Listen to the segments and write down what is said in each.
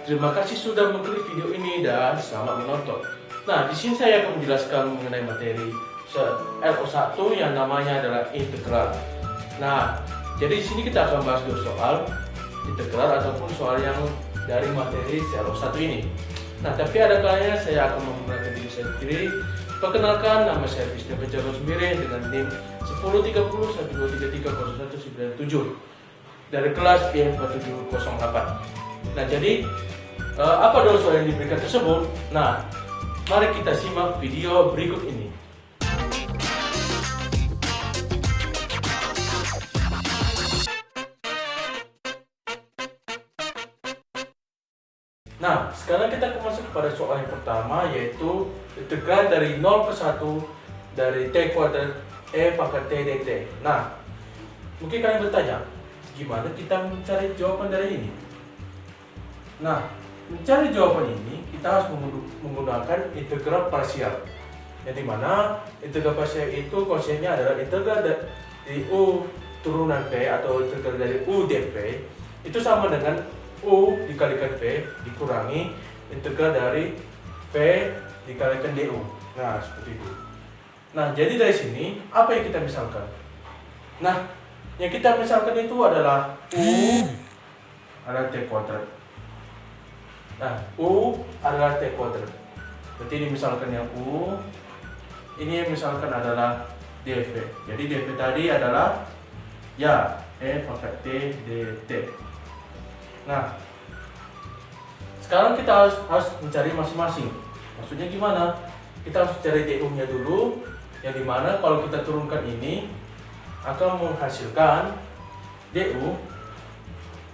Terima kasih sudah mengklik video ini dan selamat menonton. Nah, di sini saya akan menjelaskan mengenai materi LO1 yang namanya adalah integral. Nah, jadi di sini kita akan bahas dua soal integral ataupun soal yang dari materi LO1 ini. Nah, tapi ada kalanya saya akan menggunakan diri saya sendiri. Perkenalkan, nama saya Wisnu Kejago Sumire dengan NIM 103012330197 dari kelas B4708. Nah, jadi apa dulu soal yang diberikan tersebut? Nah, mari kita simak video berikut ini. Nah, sekarang kita akan masuk kepada soal yang pertama, yaitu integral dari 0 ke 1 dari T kuadrat E pangkat T dt. Nah, mungkin kalian bertanya, gimana kita mencari jawaban dari ini? Nah, mencari jawaban ini kita harus menggunakan integral parsial, yang dimana integral parsial itu konsepnya adalah integral dari U turunan V atau integral dari U dV itu sama dengan U dikalikan V dikurangi integral dari V dikalikan DU. Nah, seperti itu. Nah, jadi dari sini apa yang kita misalkan? Nah, yang kita misalkan itu adalah U adalah T kuadrat. Nah, U adalah T kuadrat. Berarti ini misalkan yang U, ini misalkan adalah dV. Jadi dV tadi adalah ya E pangkat T dt. Nah, sekarang kita harus mencari masing-masing. Maksudnya gimana? Kita harus cari DU-nya dulu, yang dimana kalau kita turunkan ini akan menghasilkan DU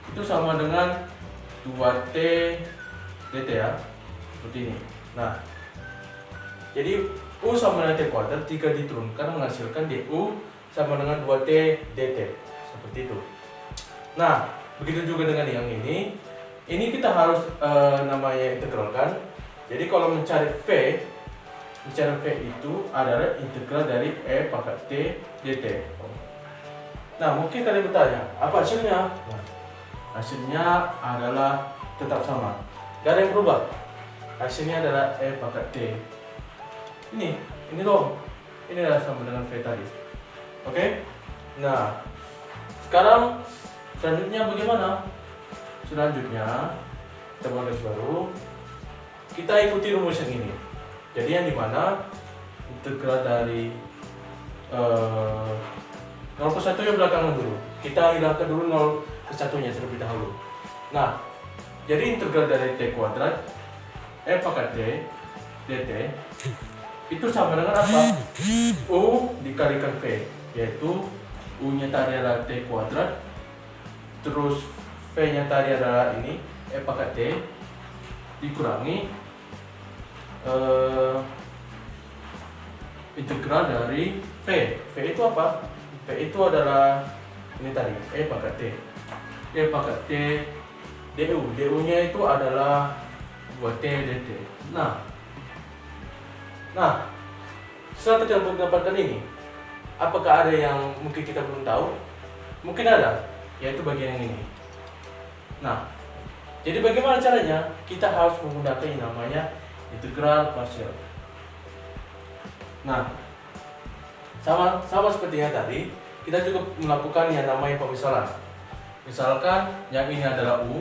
itu sama dengan 2T dt ya, seperti ini. Nah, jadi U sama dengan T kuadrat jika diturunkan menghasilkan DU sama dengan 2T dt, seperti itu. Nah, begitu juga dengan yang ini kita harus namanya integralkan. Jadi kalau mencari V itu adalah integral dari E pangkat T dt. Nah, mungkin kalian bertanya, apa hasilnya? Nah, hasilnya adalah tetap sama. Gak ada yang berubah. Hasilnya adalah E pangkat T. Ini dong. Ini adalah sama dengan V tadi. Oke? Nah, sekarang selanjutnya bagaimana? Selanjutnya kita buat garis baru. Kita ikuti rumus yang ini. Jadi yang dimana integral dari 0 ke 1 yang belakangan dulu. Kita hilangkan dulu 0 ke 1-nya terlebih dahulu. Nah, jadi integral dari T kuadrat E pangkat T dt itu sama dengan apa? U dikalikan V, yaitu U-nya tadi adalah T kuadrat, terus V-nya tadi adalah ini E pangkat T dikurangi integral dari V. V itu apa? V itu adalah ini tadi E pangkat T. E pangkat T DU-nya itu adalah 2T dt. Nah, setelah kita mendapatkan ini, apakah ada yang mungkin kita belum tahu? Mungkin ada, yaitu bagian yang ini. Nah, jadi bagaimana caranya? Kita harus menggunakan yang namanya integral parsial. Nah, sama seperti yang tadi, kita juga melakukan yang namanya pemisalan. Misalkan yang ini adalah U,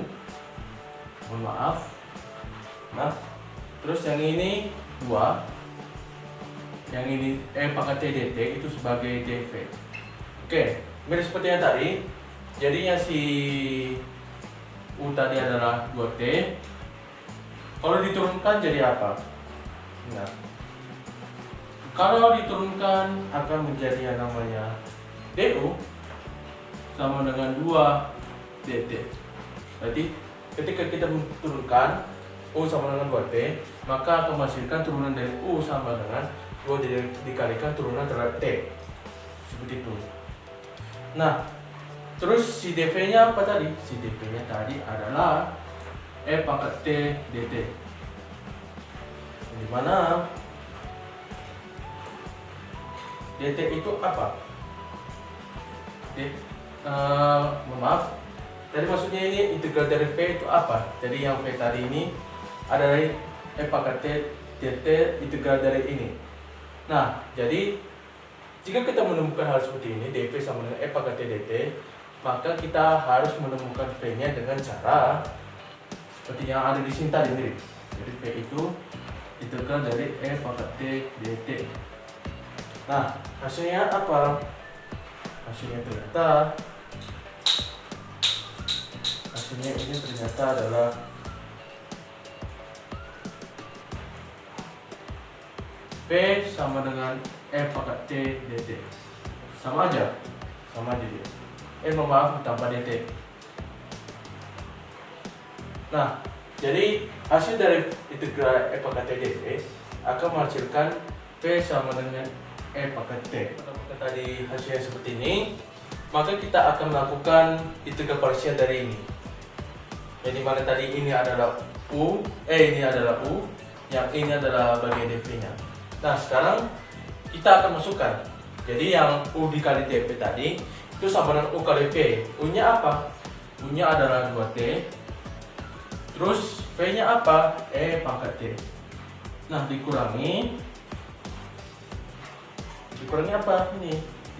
mohon maaf. Nah, terus yang ini 2, yang ini E pangkat T dt itu sebagai dV. Oke, mirip seperti yang tadi. Jadinya si U tadi adalah 2T. Kalau diturunkan jadi apa? Nah, kalau diturunkan akan menjadi yang namanya DU sama dengan 2 dt. Berarti ketika kita menurunkan U sama dengan 2T, maka akan menghasilkan turunan dari U sama dengan 2 dikalikan turunan terhadap T. Seperti itu. Nah, terus si dV-nya apa tadi? Si dV-nya tadi adalah E pangkat T dt. Dimana dt itu apa? Mohon maaf, Jadi maksudnya ini integral dari P itu apa? Jadi yang P tadi ini ada dari E pangkat T dt integral dari ini. Nah, jadi jika kita menemukan hal seperti ini, dp sama dengan E pangkat T dt, maka kita harus menemukan P-nya dengan cara seperti yang ada di sini tadi, mirip. Jadi P itu integral dari E pangkat T dt. Nah, hasilnya apa? Hasilnya ini ternyata adalah P sama dengan E pangkat T dt. Sama aja dia. Maaf, tambah dt. Nah, jadi hasil dari integral E pangkat T dt akan menghasilkan P sama dengan E pangkat T. Kalau tadi hasilnya seperti ini, maka kita akan melakukan integral parsial dari ini. Jadi mana tadi ini adalah U, ini adalah U, yang ini adalah bagian dp-nya. Nah, sekarang kita akan masukkan. Jadi yang U dikali dp tadi itu sama dengan U kali P. U-nya apa? U-nya adalah 2T. Terus P-nya apa? E pangkat T. Nah, dikurangi apa? Ini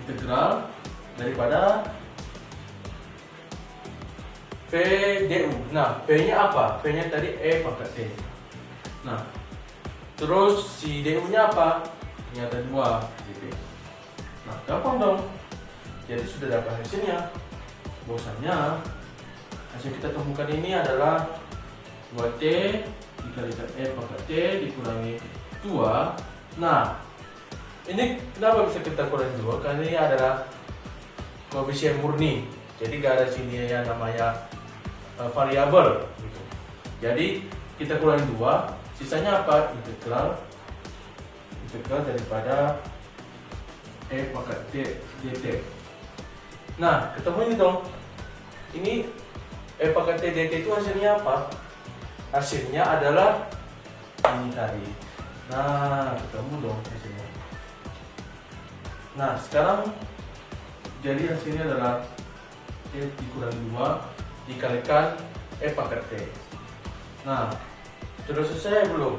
integral daripada P du. Nah, P-nya apa? P-nya tadi E pangkat T. Nah, terus si du-nya apa? Ternyata 2 dp. Nah, gampang dong. Jadi sudah dapat hasilnya. Bahwasanya hasil kita temukan ini adalah 2T dikalikan E pangkat T dikurangi 2. Nah, ini kenapa bisa kita kurangi 2? Karena ini adalah koefisien murni. Jadi gak ada sini yang namanya variabel gitu. Jadi kita kurangi 2, sisanya apa? Integral daripada E pangkat T dt. Nah, ketemu ini dong. Ini E pangkat T dt itu hasilnya apa? Hasilnya adalah ini tadi. Nah, ketemu dong hasilnya. Nah, sekarang jadi hasilnya adalah E dikurangi 2 dikalikan E pangkat T. Nah, sudah selesai belum?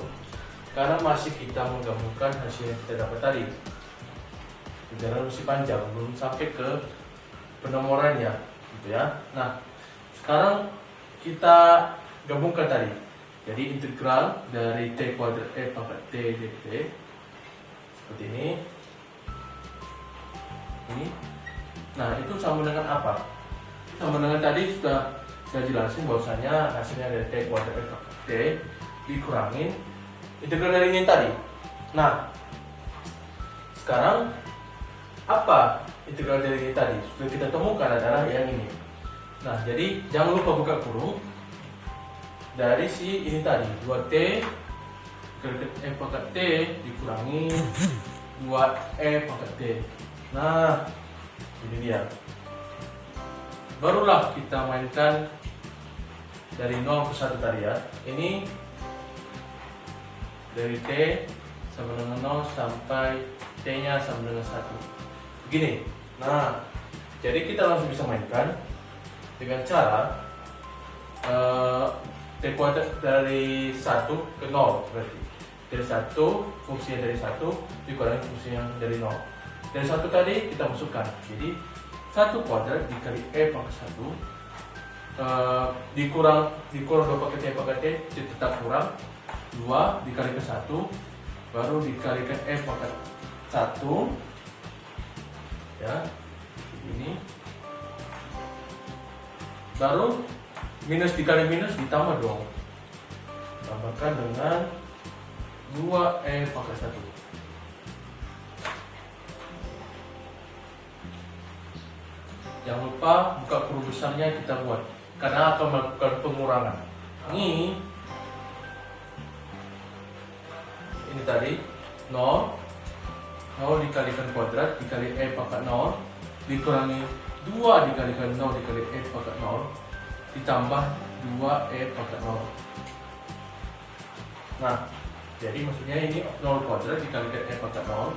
Karena masih kita menggabungkan hasil yang kita dapat tadi. Perjalanan masih panjang, belum sampai ke penomorannya, gitu ya. Nah, sekarang kita gabungkan tadi. Jadi integral dari T kuadrat E pangkat T dt seperti ini. Nah, itu sama dengan apa? Sama dengan tadi sudah saya jelasin bahwasanya hasilnya dari T kuadrat E pangkat T dikurangin integral dari ini tadi. Nah, sekarang apa integral dari ini tadi? Sudah kita temukan adalah yang ini. Nah, jadi jangan lupa buka kurung dari si ini tadi 2T dikalikan E pangkat T dikurangi 2E pangkat T. Nah, ini dia. Barulah kita mainkan dari 0 ke 1 tadi ya. Ini dari T sama dengan 0 sampai T-nya sama dengan 1. Begini. Nah, jadi kita langsung bisa mainkan dengan cara T kuadrat dari 1 ke 0 berarti. Dari 1, fungsinya dari 1 dikurangi fungsi yang dari 0. Dari 1 tadi kita masukkan. Jadi 1 kuadrat dikali E pangkat 1 dikurang 2 pakai T pangkat T tetap kurang 2 dikali ke 1 baru dikalikan E pangkat 1 ya, ini baru minus dikali minus ditambah dong, tambahkan dengan 2E pangkat 1. Jangan lupa buka kurung besarnya kita buat karena akan melakukan pengurangan. Ini tadi 0 dikalikan kuadrat dikali E pangkat 0 dikurangi 2 dikalikan 0 dikali E pangkat 0 ditambah 2E pangkat 0. Nah, jadi maksudnya ini 0 kuadrat dikalikan E pangkat 0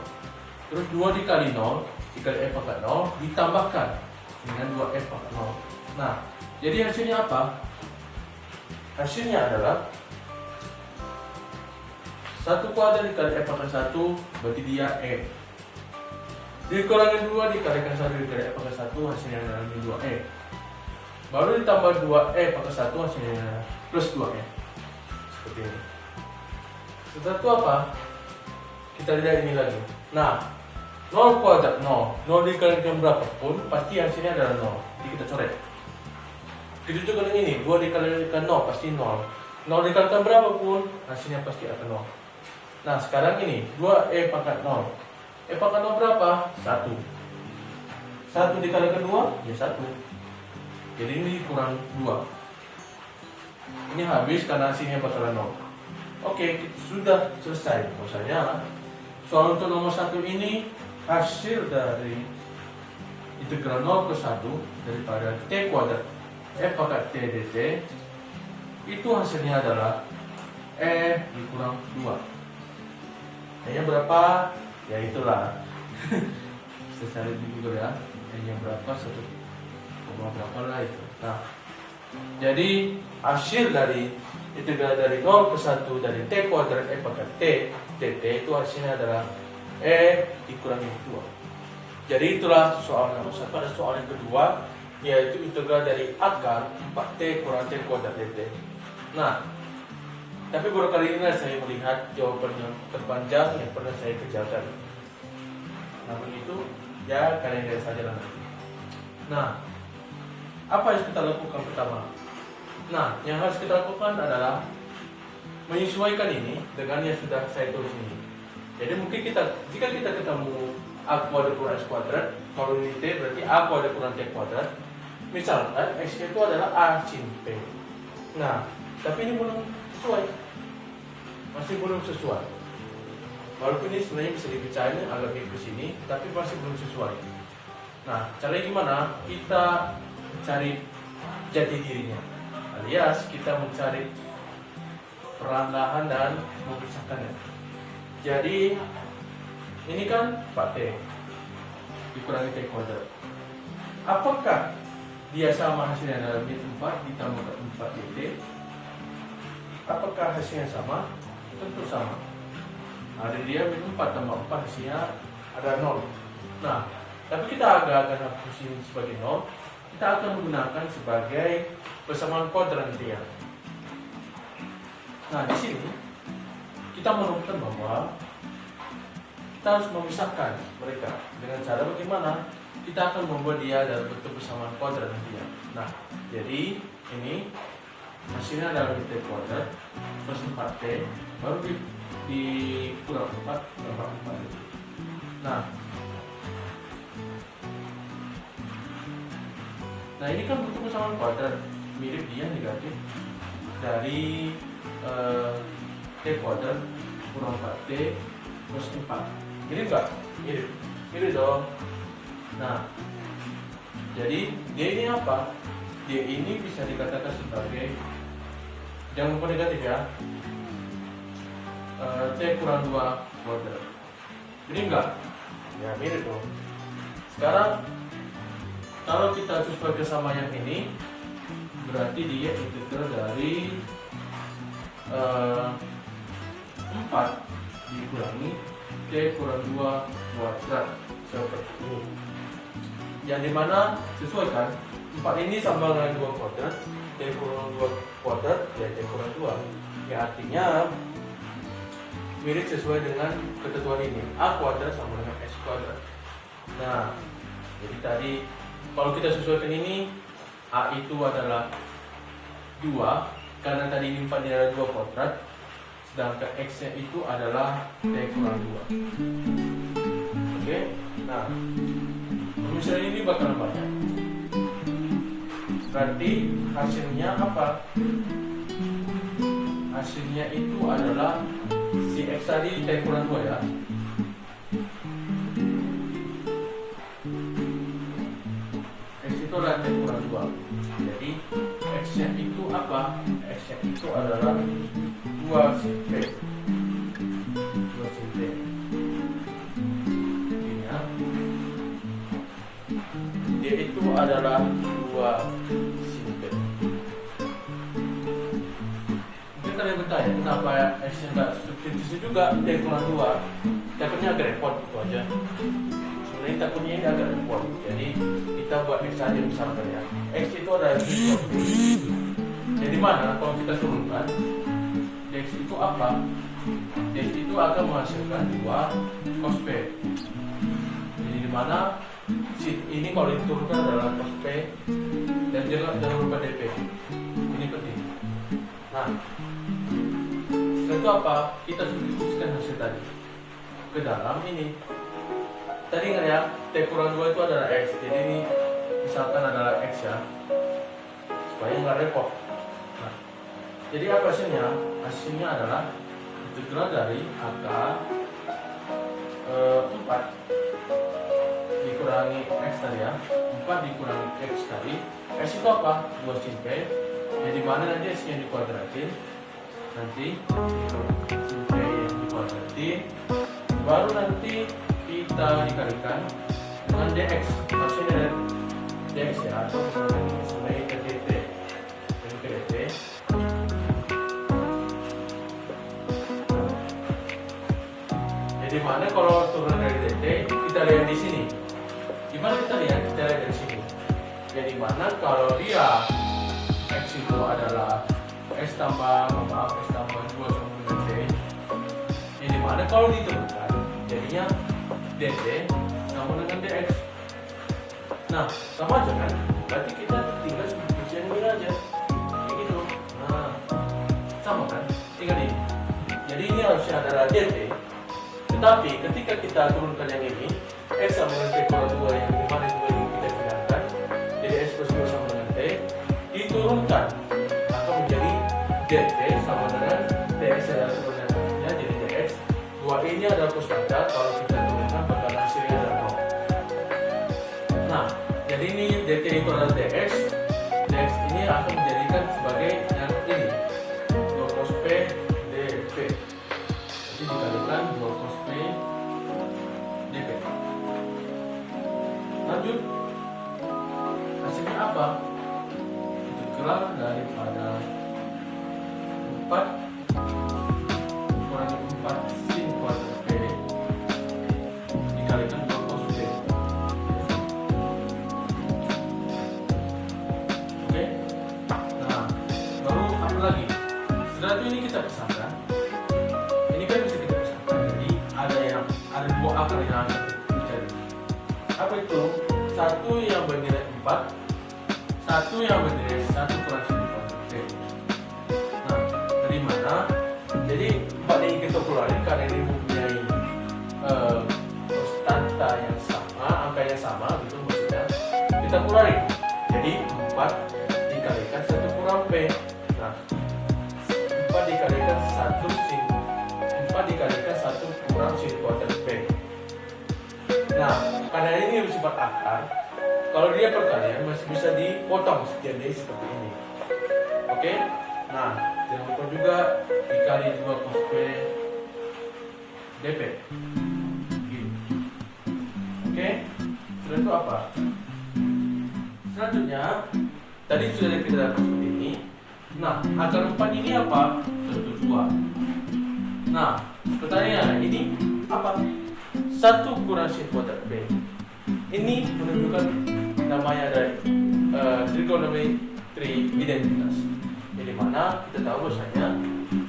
terus 2 dikali 0 dikali E pangkat 0 ditambahkan dengan 2F pangkat 0. Nah, Jadi hasilnya apa? Hasilnya adalah 1 kuadrat dikali E pangkat 1 berarti dia E. Dikurangi 2 dikalikan 1 dikali E pangkat 1 hasilnya adalah 2E. Baru ditambah 2E pangkat 1 hasilnya plus 2E. Seperti ini. Setelah itu apa? Kita lihat ini lagi. Nah, 0 kuadrat 0. 0 dikalikan berapapun pasti hasilnya adalah 0. Jadi kita coret. Kita juga dengan ini, 2 dikalikan 0 pasti 0. 0 dikalikan berapapun hasilnya pasti akan 0. Nah, sekarang ini 2E pangkat 0. E pangkat 0 berapa? 1. 1 dikalikan 2 ya 1. Jadi ini kurang 2. Ini habis karena hasilnya bakalan 0. Oke, sudah selesai. Maksudnya soal untuk nomor 1 ini hasil dari integral 0 ke 1 daripada T kuadrat F pangkat T dt itu hasilnya adalah E dikurang 2. E-nya berapa? Ya itulah. Secara dulu ya. E-nya berapa? 1, berapa lah itu. Nah, jadi hasil dari integral dari 0 ke 1 dari T kuadrat F pangkat T dt itu hasilnya adalah E dikurangi 2. Jadi itulah soal nomor 1. Pada soal yang kedua yaitu integral dari akar 4T kurang T kuadrat dt. Nah, tapi baru kali ini saya melihat jawaban yang terpanjang yang pernah saya kerjakan. Namun itu ya kalian lihat saja lah nanti. Nah, apa yang kita lakukan pertama? Nah, yang harus kita lakukan adalah menyesuaikan ini dengan yang sudah saya tulis ini. Jadi mungkin jika kita ketemu A kuadrat kurang S kuadrat, kalau ini T berarti A kuadrat kurang T kuadrat. Misalkan X itu adalah A sin P. Nah, tapi ini belum sesuai. Masih belum sesuai. Walaupun ini sebenarnya bisa dibacain agak mirip ke sini, tapi masih belum sesuai. Nah, caranya gimana? Kita mencari jati dirinya, alias kita mencari perandahan dan memisahkannya. Jadi ini kan 4T dikurangi T kuadrat. Apakah dia sama hasilnya adalah min 4 ditambah 4 dt? Apakah hasilnya sama? Tentu sama. Ada dia min 4 tambah 4 hasilnya ada 0. Nah, tapi kita agak hapus ini sebagai 0. Kita akan menggunakan sebagai persamaan kuadran dia. Nah, di sini kita menemukan bahwa kita harus memisahkan mereka dengan cara bagaimana? Kita akan membuat dia dalam bentuk persamaan kuadrat dia. Nah, jadi ini hasilnya adalah T kuadrat plus 4T baru di kurang 4 tambah 4. Nah, ini kan bentuk persamaan kuadrat mirip dia negatif dari T kuadrat kurang 4T plus 4. Mirip nggak? Mirip dong. Nah, jadi dia ini apa? Dia ini bisa dikatakan sebagai, jangan lupa negatif ya, T kurang 2 kuadrat. Mirip nggak? Ya mirip dong. Sekarang kalau kita sesuaikan sama yang ini, berarti dia integral dari 4 dikurangi T kurang 2 kuadrat seperti ini. Yang dimana sesuai kan 4 ini sama dengan 2 kuadrat, T kurang 2 kuadrat ya T kurang 2. Ya artinya mirip sesuai dengan ketentuan ini, A kuadrat sama dengan S kuadrat. Nah, jadi tadi kalau kita sesuaikan ini, A itu adalah 2 karena tadi ini 4 adalah 2 kuadrat, sedangkan X nya itu adalah T kurang 2. Oke, nah misalnya ini bakalan banyak, berarti hasilnya apa? Hasilnya itu adalah si X tadi T kurang 2 ya. X itu adalah T kurang 2. Jadi X nya itu apa? X nya itu adalah 2 sin T. 2 sin T. Dia itu adalah 2 sin T. bertanya kenapa X-nya nggak substitusi juga T kurang 2. Takutnya agak repot itu aja. Sebenarnya takutnya ini agak repot. Jadi kita buat X aja misalkan ya. X itu ada jadi mana kalau kita turunkan X itu apa? X itu akan menghasilkan 2 cos P. Jadi di mana ini kalau diturunkan adalah cos P dan jangan lupa DP. Ini penting. Nah, setelah itu apa? Kita substitusikan hasil tadi ke dalam ini. Tadi ingat ya, T kurang 2 itu adalah X. Jadi ini misalkan adalah X ya, supaya nggak repot. Nah, jadi apa hasilnya? Hasilnya adalah integral dari akar 4 dikurangi X tadi ya, 4 dikurangi X tadi. X itu apa? 2 sin P. Jadi mana nanti X yang dikuadratin, nanti sin P yang dikuadratin, baru nanti kita dikalikan dengan dx. Maksudnya dx ya, atau misalkan ini sebagai ke dt. Jadi ke dt. Jadi mana kalau turun dari dt, kita lihat di sini. Gimana kita lihat? Kita lihat dari sini. Jadi mana kalau dia X itu adalah X tambah 2 sama dengan D. Jadi mana kalau diturunkan jadinya dt sama dengan dx. Nah, sama aja kan? Berarti kita tinggal substitusi yang ini aja. Kayak gitu. Nah, sama kan? Tinggal ini. Jadi ini harusnya adalah dt. Tetapi ketika kita turunkan yang ini, X sama dengan T kurang 2 yang dimana itu ini kita pindahkan, jadi X plus 2 sama dengan T diturunkan akan menjadi dt sama dengan dx adalah sebenarnya jadi dx. 2 ini adalah kosakata, kalau kita turunkan bakalan hasilnya adalah 0. Nah, jadi ini dt itu adalah dx. Dx ini akan menjadikan sebagai yang ini 2 cos P dp. Jadi dikalikan 2 cos P dp. Lanjut, hasilnya apa? Integral daripada 4 kurangi 4 sin kuadrat P dikalikan 2 cos P. Oke. Nah, baru apa lagi? Setelah itu ini kita pisahkan. Ini kan bisa kita pisahkan. Jadi ada 2 akar yang akan terjadi. Apa itu? Satu yang bernilai 4, satu yang bernilai 1 kurang sin kuadrat P. Nah, dari mana? Jadi 4 ini kita keluarin karena ini mempunyai konstanta yang sama, angka yang sama gitu maksudnya. Kita keluarin. Jadi 4 dikalikan 1 kurang P. Nah, 4 dikalikan 1 sin 4 dikalikan 1 kurang sin kuadrat P. Nah, karena ini bersifat akar, kalau dia perkalian masih bisa dipotong jadi seperti ini. Oke? Nah, jangan lupa juga dikali 2 cos P dp. Gini. Oke? Setelah itu apa? Selanjutnya, tadi sudah kita dapat seperti ini. Nah, akar 4 ini apa? Tentu 2. Nah, pertanyaannya ini apa? 1 kurang sin kuadrat P. Ini menunjukkan namanya dari trigonometri identitas. Jadi mana kita tahu bahwasanya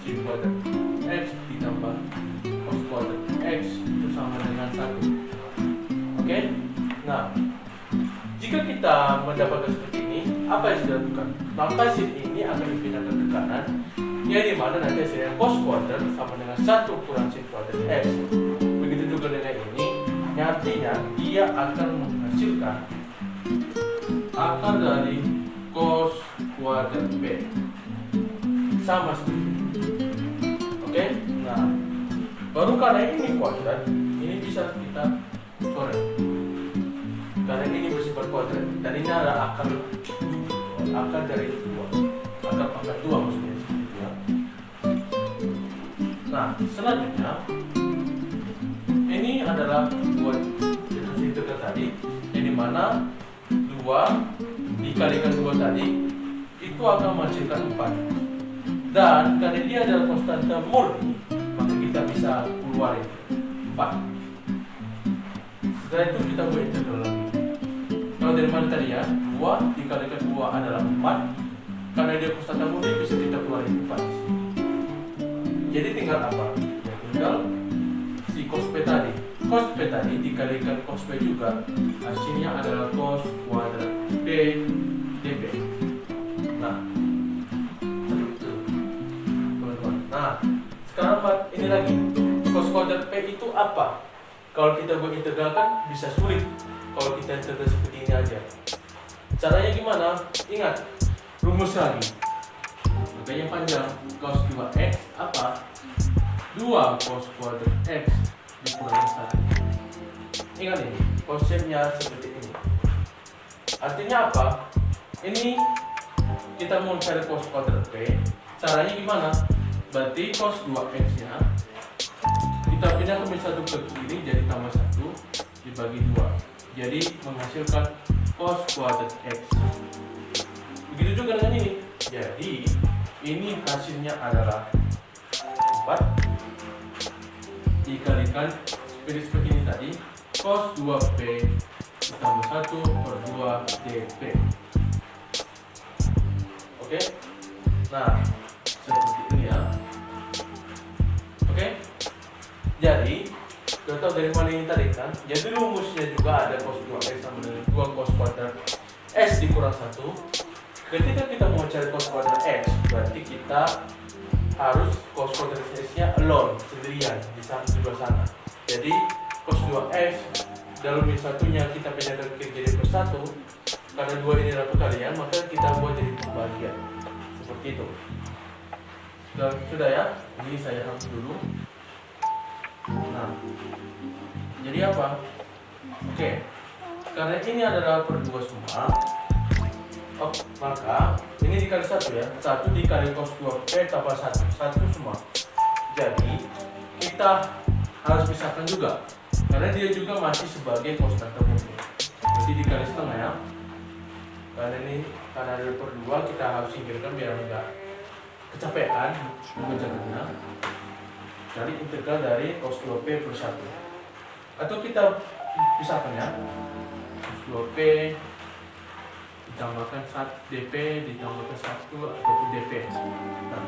sin kuadrat X ditambah cos kuadrat X itu sama dengan 1. Oke? Nah, jika kita mendapatkan seperti ini, apa yang sudah dilakukan? Maka sin ini akan dipindahkan ke kanan, yang dimana nanti hasilnya cos kuadrat sama dengan 1 kurang sin kuadrat X. Begitu juga dengan ini, yang artinya dia akan menghasilkan akar dari cos kuadrat P sama seperti ini. Oke? Nah, baru karena ini kuadrat, ini bisa kita coret. Karena ini bersifat kuadrat dan ini adalah akar dari 2, akar pangkat 2 maksudnya seperti itu ya. Nah, selanjutnya ini adalah buat integral tadi, yang dimana 2 dikalikan 2 tadi itu akan menghasilkan 4. Dan karena dia adalah konstanta murni, maka kita bisa keluarin 4. Setelah itu kita buat integral lagi. Kalau dari mana tadi ya? 2 dikalikan 2 adalah 4. Karena dia konstanta murni bisa kita keluarin 4. Jadi tinggal apa? Ya tinggal si cos P tadi. Cos P tadi dikalikan cos P juga, hasilnya adalah cos kuadrat P dP. Nah, itu teman-teman. Nah, sekarang ini lagi, cos kuadrat P itu apa? Kalau kita buat integral kan bisa sulit kalau kita integral seperti ini aja. Caranya gimana? Ingat, rumus lagi. Makanya panjang, cos 2x apa? 2 cos kuadrat x dikurangi 1. Ingat ini, konsepnya seperti ini. Artinya apa? Ini kita mau cari cos kuadrat P. Caranya gimana? Berarti cos 2x nya kita pindah ke 1 ke kiri, jadi tambah 1 dibagi 2. Jadi menghasilkan cos kuadrat x. Begitu juga dengan ini. Jadi ini hasilnya adalah 4 dikalikan seperti ini tadi, cos 2P ditambah 1 per 2 dP. Oke? Nah, seperti ini ya. Oke? Jadi, kita tahu dari mana ini tadi kan? Jadi rumusnya juga ada cos 2x sama dengan 2 cos kuadrat x dikurang 1. Ketika kita mau cari cos kuadrat x, berarti kita harus cos kuadrat x-nya alone, sendirian, di sebelah sana. Jadi cos 2x dalam satunya kita pindah ke kiri jadi plus 1. Karena 2 ini adalah perkalian, maka kita buat jadi pembagian. Seperti itu. Sudah ya? Ini saya hapus dulu. Nah, jadi apa? Oke. Karena ini adalah per 2 semua. Oh, maka ini dikali 1 ya. 1 dikali cos 2P tambah 1 semua. Jadi kita harus pisahkan juga, karena dia juga masih sebagai konstanta murni. Jadi dikali setengah ya. Karena ada per 2 kita harus singkirkan biar enggak kecapean mengerjakannya. Cari integral dari cos 2P plus 1. Atau kita pisahkan ya. Cos 2P ditambahkan 1 dp ditambahkan 1 ataupun dp. Nah,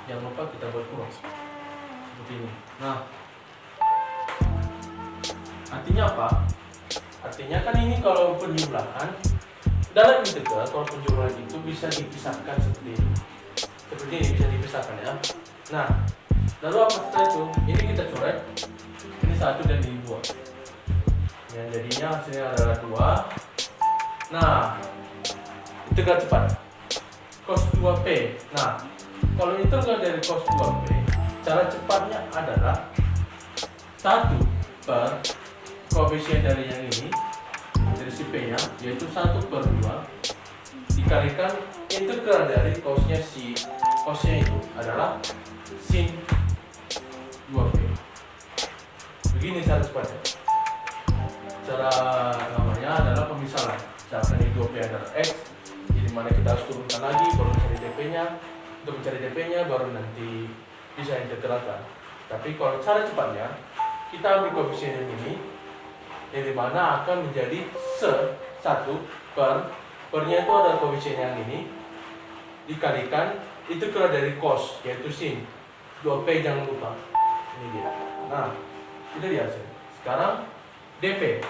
jangan lupa kita buat kurang seperti ini. Nah, artinya apa? Artinya kan ini kalau penjumlahan dalam integral, kalau penjumlahan itu bisa dipisahkan seperti ini. Seperti ini bisa dipisahkan ya. Nah, lalu apa setelah itu? Ini kita coret. Ini 1 dan ini 2. Yang jadinya hasilnya adalah 2. Nah, integral cepat cos 2P. Nah, kalau integral dari cos 2P, cara cepatnya adalah 1 per koefisien dari yang ini, dari si P nya, yaitu 1 per 2 dikalikan integral dari cosnya itu adalah sin 2P. Begini cara cepatnya. Cara namanya adalah pemisahan. Misalkan ini 2P adalah X, jadi mana kita harus turunkan lagi, baru mencari DP-nya. Untuk mencari DP-nya, baru nanti bisa integralkan. Tapi kalau cara cepatnya, kita ambil koefisien yang ini, yang dimana akan menjadi se-1 pernya itu adalah koefisien yang ini, dikalikan integral dari cos, yaitu sin 2P, jangan lupa. Ini dia. Nah, itu dia hasil. Sekarang DP.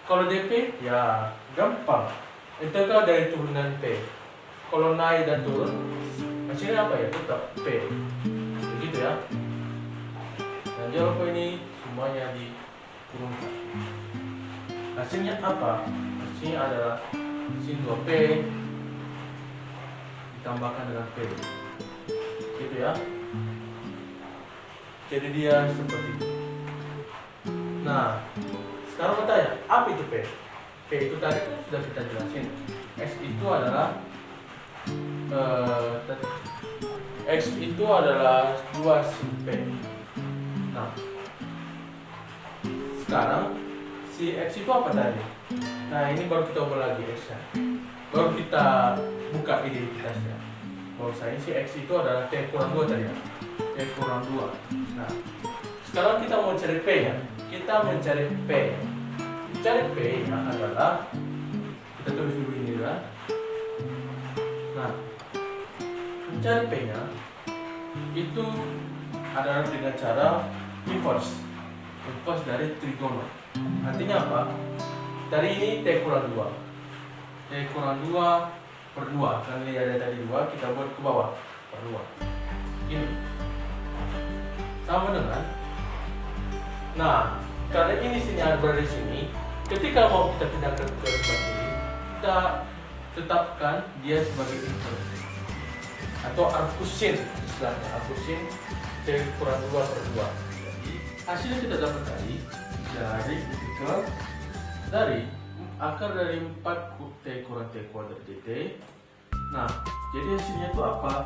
Kalau DP ya gampang, integral dari turunan P. Kalau naik dan turun, hasilnya apa ya? Tetap P. Begitu ya. Dan jangan lupa ini semuanya diturunkan. Hasilnya apa? Hasilnya adalah sin 2P ditambahkan dengan P. Gitu ya. Jadi dia seperti itu. Nah, sekarang bertanya, apa itu P? P itu tadi sudah kita jelasin. X itu adalah X itu adalah 2 sin P. Nah, sekarang si X itu apa tadi? Nah, ini baru kita ubah lagi X nya. Baru kita buka identitasnya. bahwasanya si X itu adalah T kurang 2 tadi ya. T kurang 2. Nah, sekarang kita mau cari P ya. Kita mencari P. Cari P nya adalah, kita tulis dulu ini ya. Nah, mencari P nya itu adalah dengan cara inverse dari trigono. Artinya apa? Dari ini T kurang 2. T kurang 2 per 2. Karena ini ada tadi 2, kita buat ke bawah per 2. Ini sama dengan, nah karena ini sini berada di sini, ketika mau kita pindahkan ke sebelah kiri, kita tetapkan dia sebagai inverse atau arcusin, istilahnya arcusin T kurang 2 per 2. Jadi hasilnya kita dapat dari akar dari 4 T kurang T kuadrat dt. Nah, jadi hasilnya itu apa?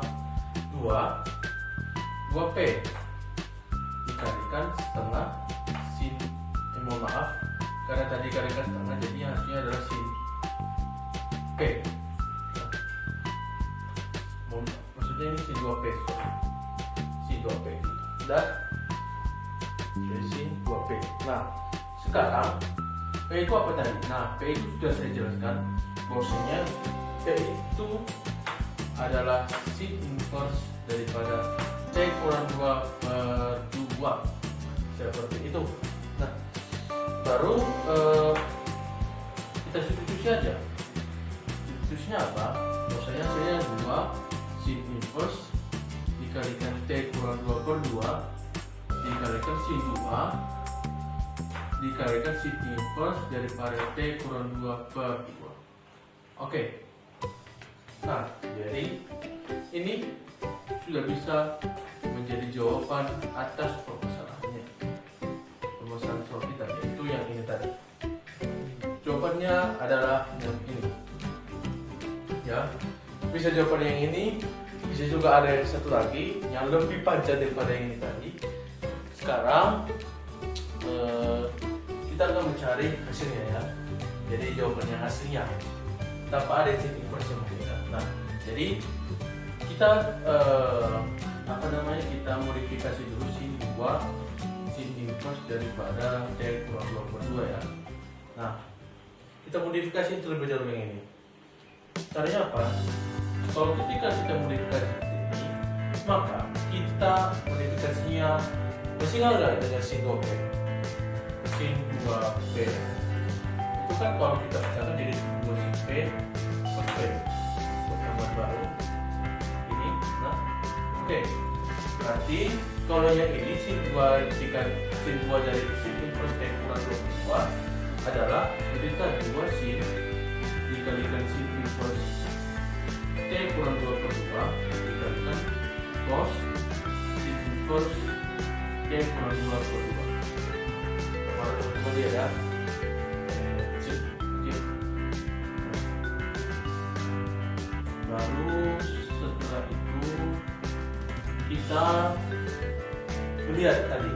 2P dikalikan setengah sin, mohon maaf karena tadi kalikan setengah, jadi hasilnya adalah sin P. Maksudnya ini sin 2P, sin 2P dan sin 2P. Nah, sekarang P itu apa tadi? Nah, P itu sudah saya jelaskan bahwasanya P itu adalah sin inverse daripada T kurang 2 per 2 seperti itu. Nah, baru kita substitusi aja. Substitusinya apa? Bahwasanya saya 2 sin inverse dikalikan T kurang 2 per 2 dikalikan sin 2 dikalikan sin inverse daripada T kurang 2 per 2. Oke. Nah, jadi ini sudah bisa menjadi jawaban atas permasalahannya. Permasalahan soal kita yaitu yang ini tadi. Jawabannya adalah yang ini. Ya, bisa jawaban yang ini, bisa juga ada yang satu lagi yang lebih panjang daripada yang ini tadi. Sekarang kita akan mencari hasilnya ya. Jadi jawaban yang aslinya tanpa ada sin inverse yang berbeda. Nah, jadi kita kita modifikasi dulu sin 2 sin inverse daripada T kurang 2 per 2 ya. Nah, kita modifikasi terlebih dahulu yang ini. Caranya apa? Kalau ketika kita modifikasi ini, maka kita modifikasinya masih nggak dengan sin 2P. Sin 2P itu kan kalau kita pecahkan jadi 2 sin P per P. Pertemuan baru ini. Nah, oke. Berarti kalau yang ini sin 2 jika sin 2 dari sin inverse T kurang 2 per 2 adalah ketika 2 sin dikalikan sin inverse T kurang 2 per 2 dikalikan cos sin inverse T kurang 2 per 2. Kemudian ya baru setelah itu kita melihat tadi.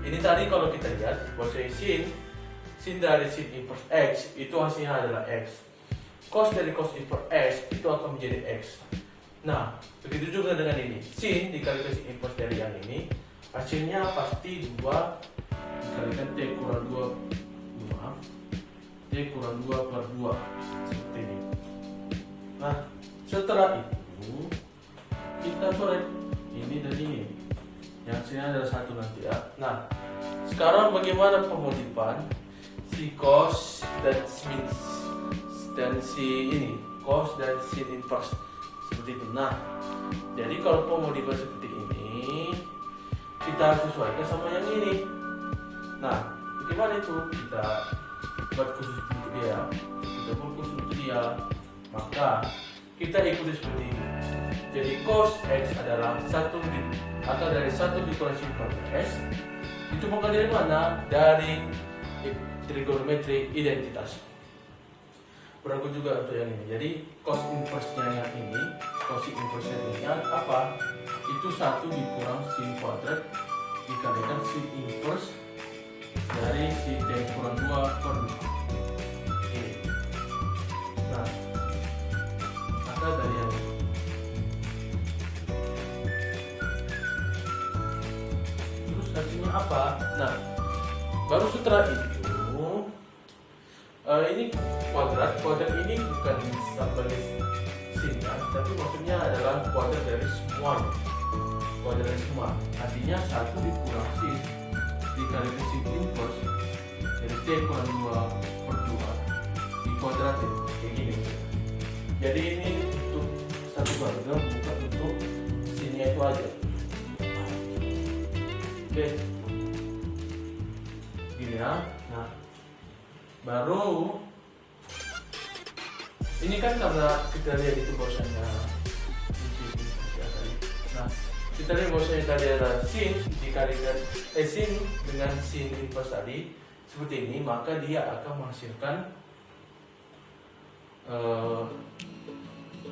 Ini tadi kalau kita lihat bahwa sin dari sin inverse X itu hasilnya adalah X. Cos dari cos inverse X itu akan menjadi X. Nah, begitu juga dengan ini. Sin dikalikan sin inverse dari yang ini, hasilnya pasti 2 dikalikan T kurang 2. Maaf. T kurang 2 per 2 seperti ini. Nah, setelah itu kita coret ini dan ini. Yang sini adalah 1 nanti ya. Nah, sekarang bagaimana pemodifan si cos dan sin dan si ini cos dan sin inverse seperti itu. Nah, jadi kalau pemodifan seperti ini kita sesuaikan sama yang ini. Nah, bagaimana itu? Kita buat khusus untuk dia. Kita buat khusus untuk dia. Maka kita ikuti seperti ini. Jadi cos X adalah akar dari 1 dikurang sin S. Itu bukan dari mana? Dari trigonometri identitas. Berlaku juga untuk yang ini. Jadi cos inverse-nya yang ini, cos inverse-nya ini apa? Itu 1 dikurang sin kuadrat dikalikan sin inverse dari sin T kurang 2 per 2. Nah, maka dari yang ini artinya apa? Nah, baru setelah itu ini kuadrat ini bukan sebagai sinnya, tapi maksudnya adalah kuadrat dari semua. Kuadrat dari semua artinya 1 dikurang sin dikalikan sin inverse, jadi T kurang 2/2 dikuadratin kayak gini. Jadi ini untuk satu bagian, bukan untuk sinnya itu aja. Oke, gini ya. Nah, baru ini kan karena kita lihat itu bahwasanya nah, kita lihat bahwasanya tadi ada sin dikalikan sin dengan sin inverse tadi seperti ini, maka dia akan menghasilkan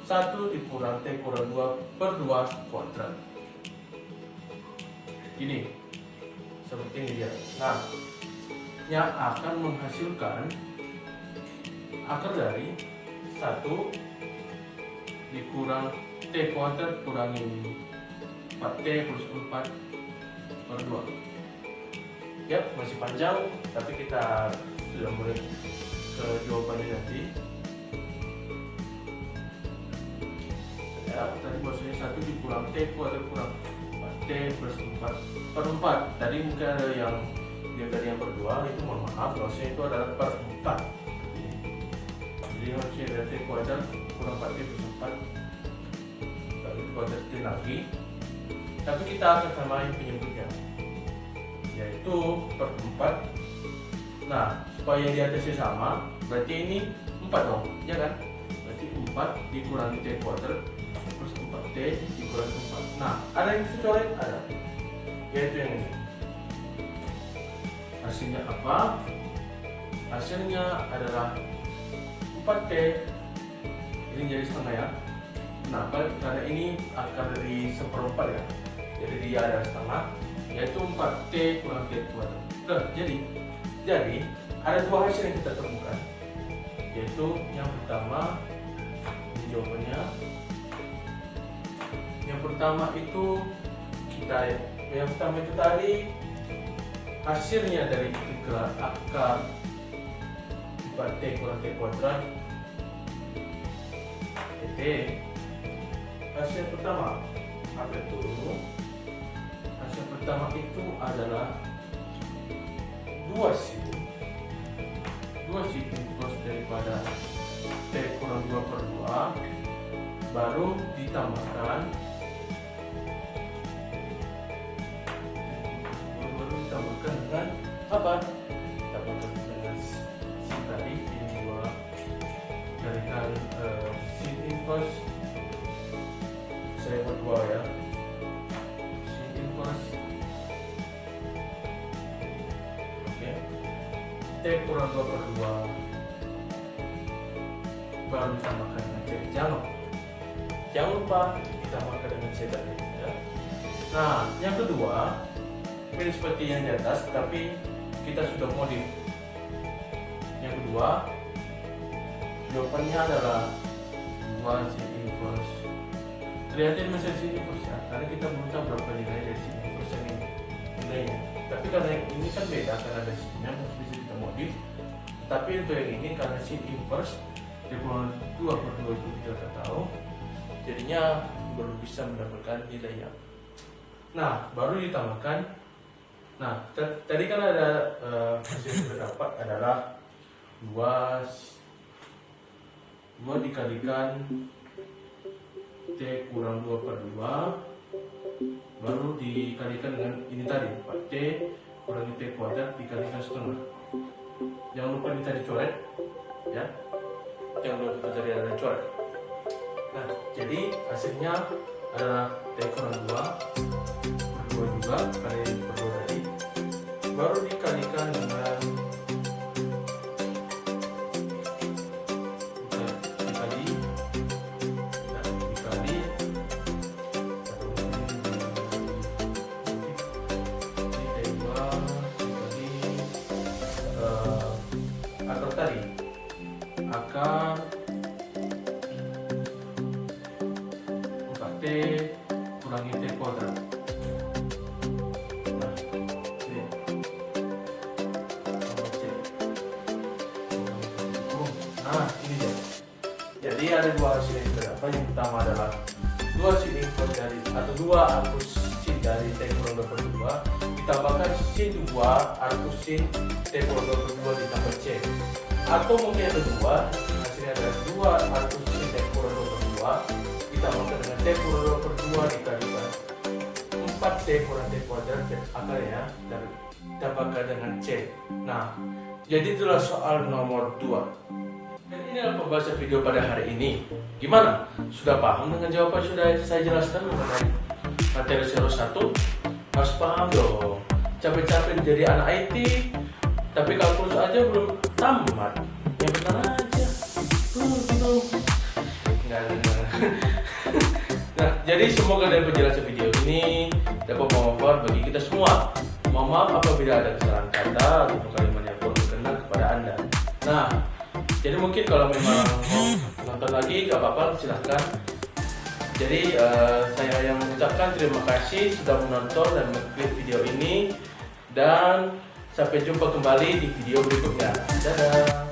1 dikurang T kurang 2/2 kuadrat. Ini seperti ini dia. Nah, yang akan menghasilkan akar dari 1 dikurang T kuadrat kurangi 4T plus 4/2. Ya, masih panjang, tapi kita sudah mulai ke jawabannya nanti. Ya, tadi maksudnya 1 dikurang T kuadrat kurang 4T plus 4/4. Tadi mungkin ada yang dia dari yang berdua, itu mohon maaf, maksudnya itu adalah per 4. Jadi harusnya ada T kuadrat kurang 4T plus 4, lalu dikuadratin lagi. Tapi kita akan samain penyebutnya, yaitu per 4. Nah, supaya di atasnya sama, berarti ini 4 dong, ya kan? Berarti 4 dikurangi T kuadrat plus 4T dikurangi 4. Nah, ada yang bisa coret? Ada, yaitu yang ini. Hasilnya apa? Hasilnya adalah 4T, ini jadi setengah ya. Kenapa? Karena ini akar dari 1/4 ya, jadi dia ada setengah, yaitu 4T kurang T kuadrat. Jadi ada 2 hasil yang kita temukan, yaitu yang pertama, ini jawabannya. Yang pertama itu tadi hasilnya dari integral akar 4T kurang T kuadrat T. Hasil pertama apa itu? Hasil pertama itu adalah 2 sin inverse daripada T kurang 2/2 baru ditambahkan dengan apa? Ditambahkan dengan sin tadi, ini 2 kalikan sin inverse, saya buat 2 ya, sin inverse T kurang 2/2 baru ditambahkan dengan C. Jangan lupa ditambahkan dengan C tadi ya. Nah, yang kedua ini seperti yang di atas, tapi kita sudah modif. Yang kedua, jawabannya adalah 2 sin inverse. Lihatin mesin sin inverse ya, karena kita belum tahu berapa nilai dari sin inverse ini nilainya. Tapi karena yang ini kan beda, karena ada sinnya bisa kita modif. Tapi untuk yang ini karena sin inverse dikurang 2/2 itu kita sudah tahu, jadinya baru bisa mendapatkan nilainya. Nah, baru ditambahkan. Nah, tadi kan ada hasil yang terdapat adalah 2 dikalikan T kurang 2/2 baru dikalikan dengan ini tadi 4T kurang T kuadrat dikalikan setengah. Jangan lupa kita dicoret ya, jangan lupa kita cari ada coret. Nah, jadi hasilnya adalah T kurang 2/2 juga kali per 2 tadi, baru dikalikan dengan dikali akar tadi, akar 4T kurangi T kuadrat. Nah, Jadi ada dua hasil yang berbeda. Yang pertama adalah dua scene input dari atau dua arcus scene dari T-Pro 2 ditambahkan scene 2 arcus scene T-Pro 2 ditambah C. Atau mungkin yang kedua hasilnya adalah dua arcus scene T-Pro 2 ditambahkan dengan T-Pro 2 dikalikan 4 T kurang T kuadrat akarnya dan ditambahkan dengan C. Nah, jadi itulah soal nomor 2. Dan inilah pembahasan video pada hari ini. Gimana? Sudah paham dengan jawaban sudah saya jelaskan mengenai materi 01? Harus paham dong. Capek-capek menjadi anak IT, tapi kalkulus aja belum tamat. Yang benar aja. Gitu. Enggak. Nah, jadi semoga dari penjelasan video ini dapat bermanfaat bagi kita semua. Mohon maaf apabila ada kesalahan kata atau kalimat yang kurang berkenan kepada Anda. Nah, jadi mungkin kalau memang mau nonton lagi gak apa-apa, silahkan. Jadi saya yang mengucapkan terima kasih sudah menonton dan mengklik video ini, dan sampai jumpa kembali di video berikutnya. Dadah.